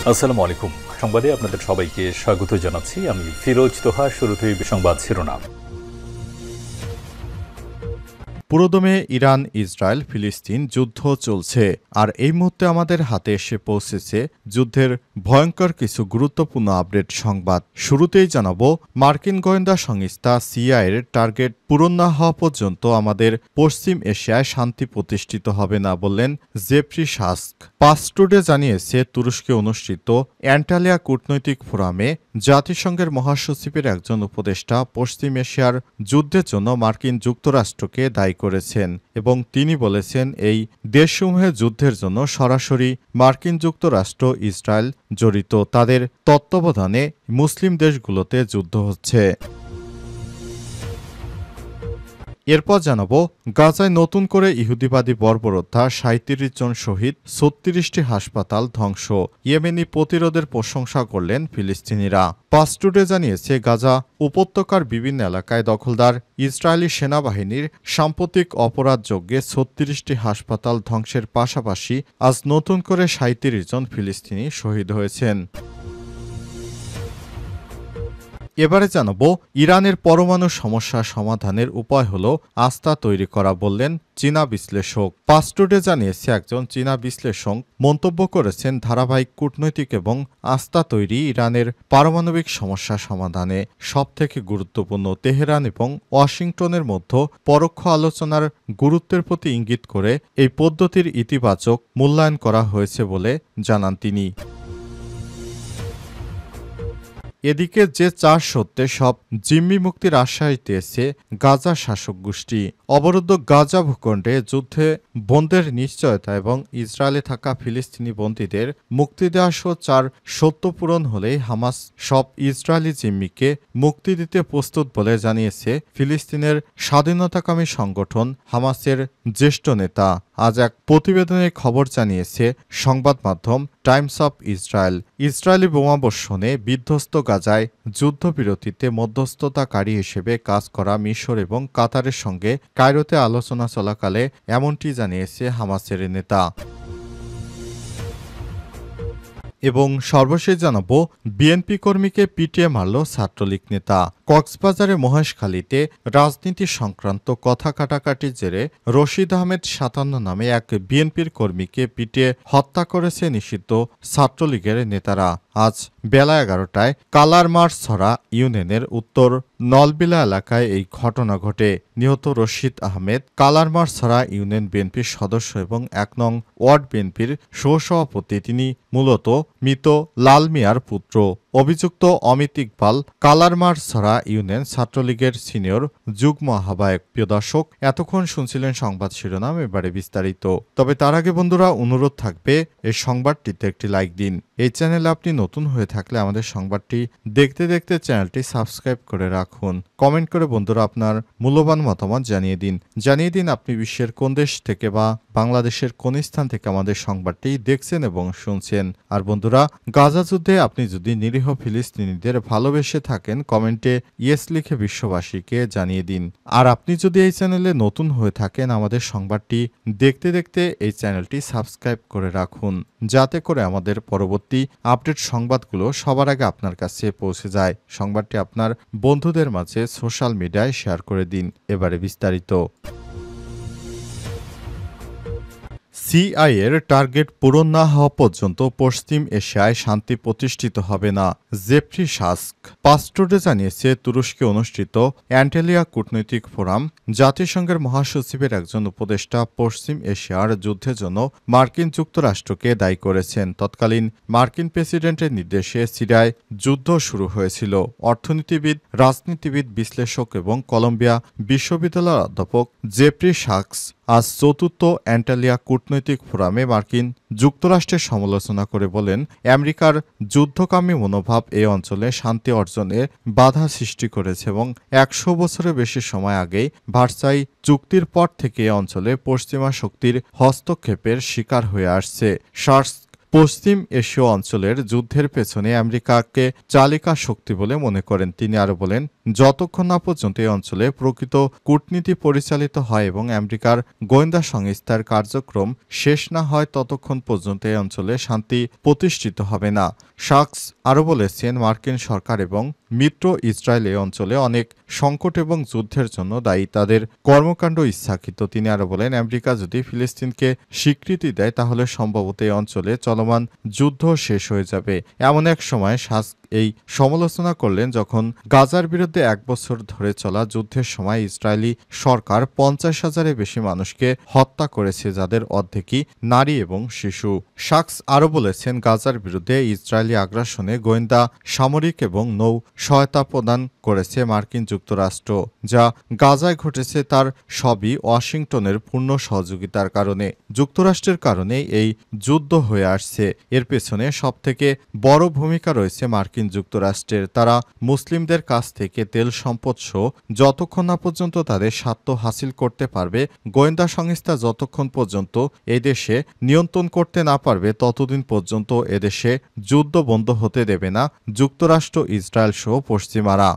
আসসালামু আলাইকুম। সংবাদে আপনাদের সবাইকে স্বাগত জানাচ্ছি। আমি ফিরোজ তোহা। শুরুতেই সংবাদ শিরোনাম। পুরোদমে ইরান, ইসরায়েল, ফিলিস্তিন যুদ্ধ চলছে, আর এই মুহূর্তে আমাদের হাতে এসে পৌঁছেছে যুদ্ধের ভয়ঙ্কর কিছু গুরুত্বপূর্ণ আপডেট সংবাদ। শুরুতেই জানাবো, মার্কিন গোয়েন্দা সংস্থা সিআইএর টার্গেট পূরণ না হওয়া পর্যন্ত আমাদের পশ্চিম এশিয়ায় শান্তি প্রতিষ্ঠিত হবে না, বললেন জেফ্রি সাস্ক। পাস টুডে জানিয়েছে, তুরস্কে অনুষ্ঠিত অ্যান্টালিয়া কূটনৈতিক ফোরামে জাতিসংঘের মহাসচিবের একজন উপদেষ্টা পশ্চিম এশিয়ার যুদ্ধের জন্য মার্কিন যুক্তরাষ্ট্রকে দায়ী করেছেন এবং তিনি বলেছেন, এই দেশসমূহের যুদ্ধের জন্য সরাসরি মার্কিন যুক্তরাষ্ট্র, ইসরায়েল জড়িত। তাদের তত্ত্বাবধানে মুসলিম দেশগুলোতে যুদ্ধ হচ্ছে। এরপর জানাবো, গাজায় নতুন করে ইহুদিবাদী বর্বরতা, ৩৭ জন শহীদ, ৩৬টি হাসপাতাল ধ্বংস। ইয়েমেনি প্রতিরোধের প্রশংসা করলেন ফিলিস্তিনিরা। পাস টুডে জানিয়েছে, গাজা উপত্যকার বিভিন্ন এলাকায় দখলদার ইসরায়েলি সেনাবাহিনীর সাম্প্রতিক অপরাধযজ্ঞে ৩৬টি হাসপাতাল ধ্বংসের পাশাপাশি আজ নতুন করে ৩৭ জন ফিলিস্তিনি শহীদ হয়েছেন। এবারে জানাবো, ইরানের পরমাণু সমস্যা সমাধানের উপায় হল আস্থা তৈরি করা, বললেন চীনা বিশ্লেষক। পাস টুডে জানিয়েছে, একজন চীনা বিশ্লেষক মন্তব্য করেছেন, ধারাবাহিক কূটনৈতিক এবং আস্থা তৈরি ইরানের পারমাণবিক সমস্যা সমাধানে সবথেকে গুরুত্বপূর্ণ। তেহরান এবং ওয়াশিংটনের মধ্যে পরোক্ষ আলোচনার গুরুত্বের প্রতি ইঙ্গিত করে এই পদ্ধতির ইতিবাচক মূল্যায়ন করা হয়েছে বলে জানান তিনি। এদিকে যে চার সত্যে সব জিম্মি মুক্তির আশ্বাস দিয়েছে গাজা শাসক গোষ্ঠী। অবরুদ্ধ গাজা ভূখণ্ডে যুদ্ধে বন্দের নিশ্চয়তা এবং ইসরায়েলে থাকা ফিলিস্তিনি বন্দীদের মুক্তি দেওয়া সহ চার সত্য পূরণ হলেই হামাস সব ইসরায়েলি জিম্মিকে মুক্তি দিতে প্রস্তুত বলে জানিয়েছে ফিলিস্তিনের স্বাধীনতাকামী সংগঠন হামাসের জ্যেষ্ঠ নেতা। আজ এক প্রতিবেদনে খবর জানিয়েছে সংবাদ মাধ্যম টাইমস অফ ইসরায়েল। ইসরায়েলি বোমাবর্ষণে বিধ্বস্ত গাজায় যুদ্ধবিরতিতে মধ্যস্থতাকারী হিসেবে কাজ করা মিশর এবং কাতারের সঙ্গে কায়রোতে আলোচনা চলাকালে এমনটি জানিয়েছে হামাসের নেতা। এবং সর্বশেষ জানাবো, বিএনপি কর্মীকে পিটিয়ে মারল ছাত্রলীগ নেতা। কক্সবাজারে মহেশখালীতে রাজনীতি সংক্রান্ত কথা কাটাকাটির জেরে রশিদ আহমেদ ৫৭ নামে এক বিএনপির কর্মীকে পিটিয়ে হত্যা করেছে নিষিদ্ধ ছাত্রলীগের নেতারা। আজ বেলা ১১টায় কালারমারছড়া ইউনিয়নের উত্তর নলবিলা এলাকায় এই ঘটনা ঘটে। নিহত রশিদ আহমেদ কালারমারছড়া ইউনিয়ন বিএনপির সদস্য এবং ১ নং ওয়ার্ড বিএনপির সহসভাপতি। তিনি মূলত মৃত লাল মিয়ার পুত্র। অভিযুক্ত অমিত ইকবাল কালারমারছড়া ইউনিয়ন ছাত্রলীগের সিনিয়র যুগ্ম আহ্বায়ক। প্রিয় দর্শক, এতক্ষণ শুনছিলেন সংবাদ শিরোনাম, এবারে বিস্তারিত। তবে তার আগে বন্ধুরা, অনুরোধ থাকবে এই সংবাদটিতে একটি লাইক দিন। এই চ্যানেলে আপনি নতুন হয়ে থাকলে আমাদের সংবাদটি দেখতে দেখতে চ্যানেলটি সাবস্ক্রাইব করে রাখুন। কমেন্ট করে বন্ধুরা আপনার মূল্যবান মতামত জানিয়ে দিন আপনি বিশ্বের কোন দেশ থেকে বা বাংলাদেশের কোন স্থান থেকে আমাদের সংবাদটি দেখছেন এবং শুনছেন। আর বন্ধুরা, গাজা যুদ্ধে আপনি যদি নিরীহ ফিলিস্তিনিদের ভালোবেসে থাকেন, কমেন্টে ইয়েস লিখে বিশ্ববাসীকে জানিয়ে দিন। আর আপনি যদি এই চ্যানেলে নতুন হয়ে থাকেন, আমাদের সংবাদটি দেখতে দেখতে এই চ্যানেলটি সাবস্ক্রাইব করে রাখুন, যাতে করে আমাদের পরবর্তী আপডেট সংবাদগুলো সবার আগে আপনার কাছে পৌঁছে যায়। সংবাদটি আপনার বন্ধুদের মাঝে সোশ্যাল মিডিয়ায় শেয়ার করে দিন। এবারে বিস্তারিত। সিআইএর টার্গেট পূরণ না হওয়া পর্যন্ত পশ্চিম এশিয়ায় শান্তি প্রতিষ্ঠিত হবে না, জেফ্রি সাস্ক। পাস টুডে জানিয়েছে, তুরস্কে অনুষ্ঠিত অ্যান্টালিয়া কূটনৈতিক ফোরাম জাতিসংঘের মহাসচিবের একজন উপদেষ্টা পশ্চিম এশিয়ার যুদ্ধের জন্য মার্কিন যুক্তরাষ্ট্রকে দায়ী করেছেন। তৎকালীন মার্কিন প্রেসিডেন্টের নির্দেশে সিরিয়ায় যুদ্ধ শুরু হয়েছিল। অর্থনীতিবিদ, রাজনীতিবিদ, বিশ্লেষক এবং কলম্বিয়া বিশ্ববিদ্যালয়ের অধ্যাপক জেফ্রি সাস্ক আজ চতুর্থ অ্যান্টালিয়া কূটনৈতিক ফোরামে মার্কিন যুক্তরাষ্ট্রের সমালোচনা করে বলেন, আমেরিকার যুদ্ধকামী মনোভাব এই অঞ্চলে শান্তি অর্জনে বাধা সৃষ্টি করেছে এবং ১০০ বছরের বেশি সময় আগেই ভার্সাই চুক্তির পর থেকে এই অঞ্চলে পশ্চিমা শক্তির হস্তক্ষেপের শিকার হয়ে আসছে। পশ্চিম এশীয় অঞ্চলের যুদ্ধের পেছনে আমেরিকাকে চালিকা শক্তি বলে মনে করেন তিনি। আরও বলেন, যতক্ষণ না পর্যন্ত এই অঞ্চলে প্রকৃত কূটনীতি পরিচালিত হয় এবং আমেরিকার গোয়েন্দা সংস্থার কার্যক্রম শেষ না হয় ততক্ষণ পর্যন্ত এই অঞ্চলে শান্তি প্রতিষ্ঠিত হবে না। শাকস আরও বলেছেন, মার্কিন সরকার এবং মিত্র ইসরায়েল এই অঞ্চলে অনেক সংকট এবং যুদ্ধের জন্য দায়ী, তাদের কর্মকাণ্ড ইচ্ছাকৃত। তিনি আরও বলেন, আমেরিকা যদি ফিলিস্তিনকে স্বীকৃতি দেয় তাহলে সম্ভবত এই অঞ্চলে চলমান যুদ্ধ শেষ হয়ে যাবে। এমন এক সময় শাকস এই সমালোচনা করলেন যখন গাজার বিরুদ্ধে 1 বছর ধরে চলা যুদ্ধের সময় ইসরায়েলি সরকার 50,000-এর বেশি মানুষকে হত্যা করেছে, যাদের অর্ধেকই নারী এবং শিশু। শাকস আরও বলেছেন, গাজার বিরুদ্ধে ইসরায়েলি আগ্রাসনে গোয়েন্দা, সামরিক এবং নৌ সহায়তা প্রদান করেছে মার্কিন যুক্তরাষ্ট্র। যা গাজায় ঘটেছে তার সবই ওয়াশিংটনের পূর্ণ সহযোগিতার কারণে। যুক্তরাষ্ট্রের কারণে এই যুদ্ধ হয়ে আসছে। এর পেছনে সবথেকে বড় ভূমিকা রয়েছে মার্কিন যুক্তরাষ্ট্রের। তারা মুসলিমদের কাছ থেকে তেল সম্পদ সহ যতক্ষণ না পর্যন্ত তাদের স্বার্থ হাসিল করতে পারবে, গোয়েন্দা সংস্থা যতক্ষণ পর্যন্ত এদেশে নিয়ন্ত্রণ করতে না পারবে ততদিন পর্যন্ত এদেশে যুদ্ধ বন্ধ হতে দেবে না যুক্তরাষ্ট্র, ইসরায়েল সহ পশ্চিমারা।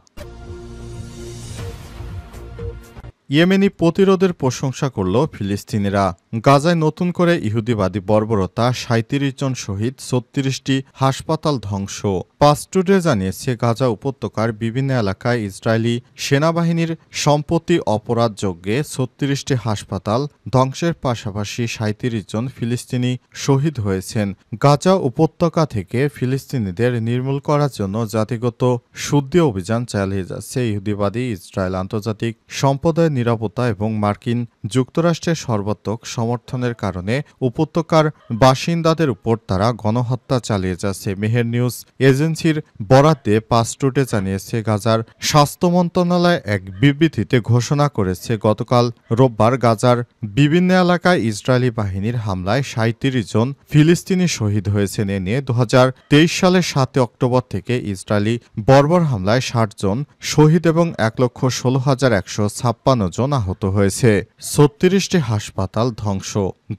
ইয়েমেনি প্রতিরোধের প্রশংসা করল ফিলিস্তিনিরা। গাজায় নতুন করে ইহুদিবাদী বর্বরতা, 37 জন শহীদ, 36টি হাসপাতাল ধ্বংস। পাসটুডে জানিয়েছে, গাজা উপত্যকার বিভিন্ন এলাকায় ইসরায়েলি সেনাবাহিনীর সম্পত্তি অপরাধযজ্ঞে 36টি হাসপাতাল ধ্বংসের পাশাপাশি 37 জন ফিলিস্তিনি শহীদ হয়েছেন। গাজা উপত্যকা থেকে ফিলিস্তিনিদের নির্মূল করার জন্য জাতিগত শুদ্ধি অভিযান চালিয়ে যাচ্ছে ইহুদিবাদী ইসরায়েল। আন্তর্জাতিক সম্প্রদায়ের নিরাপত্তা এবং মার্কিন যুক্তরাষ্ট্রের সর্বাত্মক সমর্থনের কারণে উপত্যকার বাসিন্দাদের উপর তারা গণহত্যা চালিয়ে যাচ্ছে। মেহের নিউজ এজেন্সির বরাতে পাসটুডে জানিয়েছে, গাজার স্বাস্থ্য মন্ত্রণালয় এক বিবৃতিতে ঘোষণা করেছে, গতকাল রোববার গাজার বিভিন্ন এলাকায় ইসরায়েলি বাহিনীর হামলায় 37 জন ফিলিস্তিনি শহীদ হয়েছেন। এ নিয়ে 2023 সালের 7 অক্টোবর থেকে ইসরায়েলি বর্বর হামলায় 60 জন শহীদ এবং 1,16,156 জন আহত হয়েছে। 36টি হাসপাতাল ধ্বংস।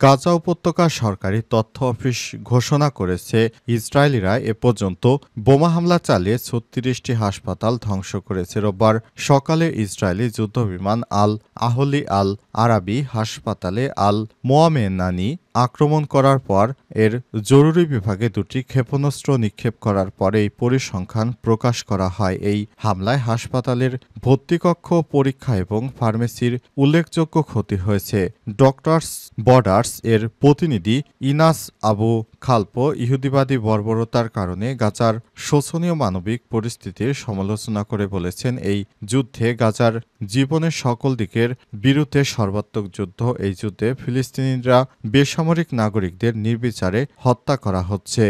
গাজা উপত্যকা সরকারি তথ্য অফিস ঘোষণা করেছে, ইসরায়েলিরা এ পর্যন্ত বোমা হামলা চালিয়ে 36টি হাসপাতাল ধ্বংস করেছে। রোববার সকালে ইসরায়েলি যুদ্ধবিমান আল আহলি আল আরাবি হাসপাতালে আল মোয়ামেনানি আক্রমণ করার পর এর জরুরি বিভাগে 2টি ক্ষেপণাস্ত্র নিক্ষেপ করার পরে এই পরিসংখ্যান প্রকাশ করা হয়। এই হামলায় হাসপাতালের ভর্তিকক্ষ, পরীক্ষা এবং ফার্মেসির উল্লেখযোগ্য ক্ষতি হয়েছে। ডক্টরস বর্ডার্স এর প্রতিনিধি ইনাস আবু খালপো ইহুদিবাদী বর্বরতার কারণে গাজার শোচনীয় মানবিক পরিস্থিতির সমালোচনা করে বলেছেন, এই যুদ্ধে গাজার জীবনের সকল দিকের বিরুদ্ধে সর্বাত্মক যুদ্ধ। এই যুদ্ধে ফিলিস্তিনিরা বেসামরিক নাগরিকদের নির্বিচারে হত্যা করা হচ্ছে।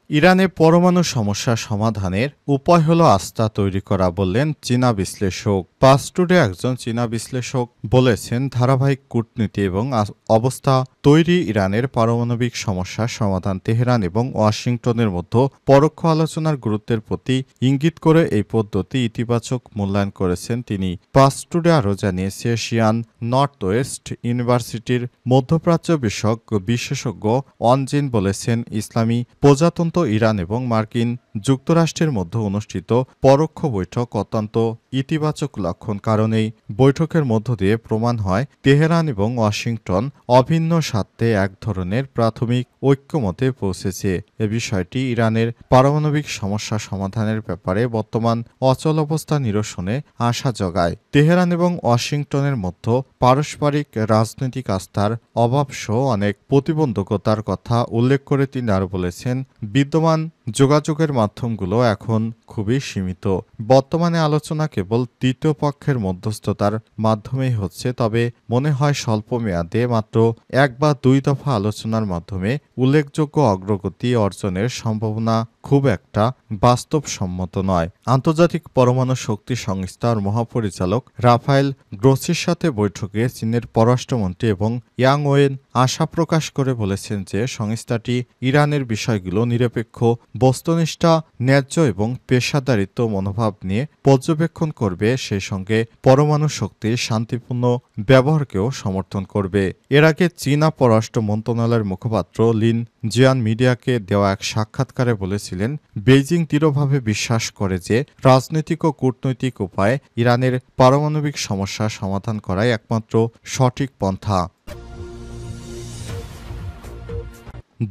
ইরানে পরমাণু সমস্যা সমাধানের উপায় হলো আস্থা তৈরি করা, বললেন চীনা বিশ্লেষক। পাসটুডে একজন চীনা বিশ্লেষক বলেছেন, ধারাবাহিক কূটনীতি এবং অবস্থা তৈরি ইরানের পারমাণবিক সমস্যার সমাধান। তেহরান এবং ওয়াশিংটনের মধ্যে পরোক্ষ আলোচনার গুরুত্বের প্রতি ইঙ্গিত করে এই পদ্ধতি ইতিবাচক মূল্যায়ন করেছেন তিনি। পাসটুডে আরও জানিয়েছে, এশিয়ান নর্থ ওয়েস্ট ইউনিভার্সিটির মধ্যপ্রাচ্য বিষয়ক বিশেষজ্ঞ অনজিন বলেছেন, ইসলামী প্রজাতন্ত্র ইরান এবং মার্কিন যুক্তরাষ্ট্রের মধ্যে অনুষ্ঠিত পরোক্ষ বৈঠক অত্যন্ত ইতিবাচক লক্ষণ, কারণ এই বৈঠকের মধ্য দিয়ে প্রমাণ হয় তেহরান এবং ওয়াশিংটন অভিন্ন স্বার্থে এক ধরনের প্রাথমিক ঐক্যমতে পৌঁছেছে। এ বিষয়টি ইরানের পারমাণবিক সমস্যা সমাধানের ব্যাপারে বর্তমান অচলাবস্থা নিরসনে আশা জগায়। তেহরান এবং ওয়াশিংটনের মধ্যে পারস্পরিক রাজনৈতিক আস্থার অভাবসহ অনেক প্রতিবন্ধকতার কথা উল্লেখ করে তিনি আরও বলেছেন, বিদ্যমান যোগাযোগের মাধ্যমগুলো এখন খুবই সীমিত। বর্তমানে আলোচনা কেবল তৃতীয় পক্ষের মধ্যস্থতার মাধ্যমেই হচ্ছে, তবে মনে হয় স্বল্প মেয়াদে মাত্র 1 বা 2 দফা আলোচনার মাধ্যমে উল্লেখযোগ্য অগ্রগতি অর্জনের সম্ভাবনা খুব একটা বাস্তবসম্মত নয়। আন্তর্জাতিক পরমাণু শক্তি সংস্থার মহাপরিচালক রাফায়েল গ্রোসির সাথে বৈঠকে চীনের পররাষ্ট্রমন্ত্রী এবং ইয়াং ওয়েন আশা প্রকাশ করে বলেছেন যে সংস্থাটি ইরানের বিষয়গুলো নিরপেক্ষ, বস্তুনিষ্ঠ, ন্যায্য এবং পেশাদারিত্ব মনোভাব নিয়ে পর্যবেক্ষণ করবে, সেই সঙ্গে পরমাণু শক্তির শান্তিপূর্ণ ব্যবহারকেও সমর্থন করবে। এর আগে চীনা পররাষ্ট্র মন্ত্রণালয়ের মুখপাত্র লিন জিয়ান মিডিয়াকে দেওয়া এক সাক্ষাৎকারে বলেছিলেন, বেইজিং দৃঢ়ভাবে বিশ্বাস করে যে রাজনৈতিক ও কূটনৈতিক উপায়ে ইরানের পারমাণবিক সমস্যা সমাধান করাই একমাত্র সঠিক পন্থা।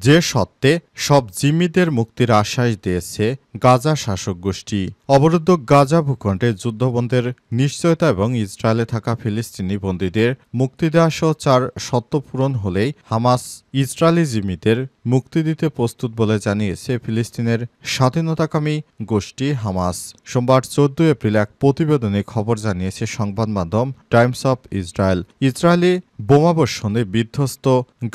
যে সত্ত্বে সব জিম্মিদের মুক্তির আশ্বাস দিয়েছে গাজা শাসক গোষ্ঠী। অবরুদ্ধ গাজা ভূখণ্ডে যুদ্ধবন্ধের নিশ্চয়তা এবং ইসরায়েলে থাকা ফিলিস্তিনি বন্দীদের মুক্তি দেওয়া সহ 4 শর্ত পূরণ হলেই হামাস ইসরায়েলি জিম্মিদের মুক্তি দিতে প্রস্তুত বলে জানিয়েছে ফিলিস্তিনের স্বাধীনতাকামী গোষ্ঠী হামাস। সোমবার 14 এপ্রিল এক প্রতিবেদনে খবর জানিয়েছে সংবাদ মাধ্যম টাইমস অফ ইসরায়েল। ইসরায়েলি বোমাবর্ষণে বিধ্বস্ত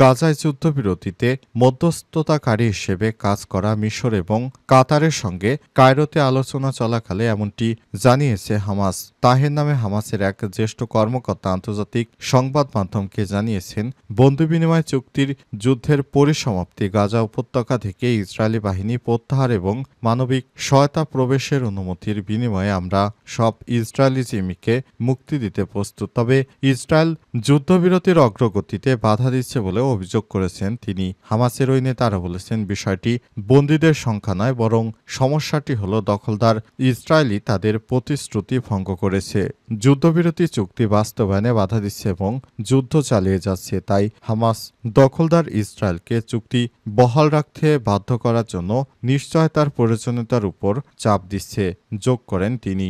গাজায় যুদ্ধবিরতিতে মধ্যস্থতাকারী হিসেবে কাজ করা মিশর এবং কাতারের সঙ্গে কায়রোতে আলোচনা চলাকালে এমনটি জানিয়েছে হামাস। তাহের নামে হামাসের এক জ্যেষ্ঠ কর্মকর্তা আন্তর্জাতিক সংবাদ মাধ্যমকে জানিয়েছেন, বন্দী বিনিময় চুক্তির যুদ্ধের পরিসমাপ্তি, গাজা উপত্যকা থেকে ইসরায়েলি বাহিনী প্রত্যাহার এবং মানবিক সহায়তা প্রবেশের অনুমতির বিনিময়ে আমরা সব ইসরায়েলি জিম্মিকে মুক্তি দিতে প্রস্তুত। তবে ইসরায়েল যুদ্ধবিরতির অগ্রগতিতে বাধা দিচ্ছে বলে অভিযোগ করেছেন তিনি। হামাসের ওই নেতারা বলেছেন, বিষয়টি বন্দীদের সংখ্যা নয়, বরং সমস্যাটি হলো দখলদার ইসরায়েলি তাদের প্রতিশ্রুতি ভঙ্গ করেছে, যুদ্ধবিরতি চুক্তি বাস্তবায়নে বাধা দিচ্ছে এবং যুদ্ধ চালিয়ে যাচ্ছে। তাই হামাস দখলদার ইসরায়েলকে চুক্তি বহাল রাখতে বাধ্য করার জন্য নিশ্চয়তার প্রয়োজনীয়তার উপর চাপ দিচ্ছে, যোগ করেন তিনি।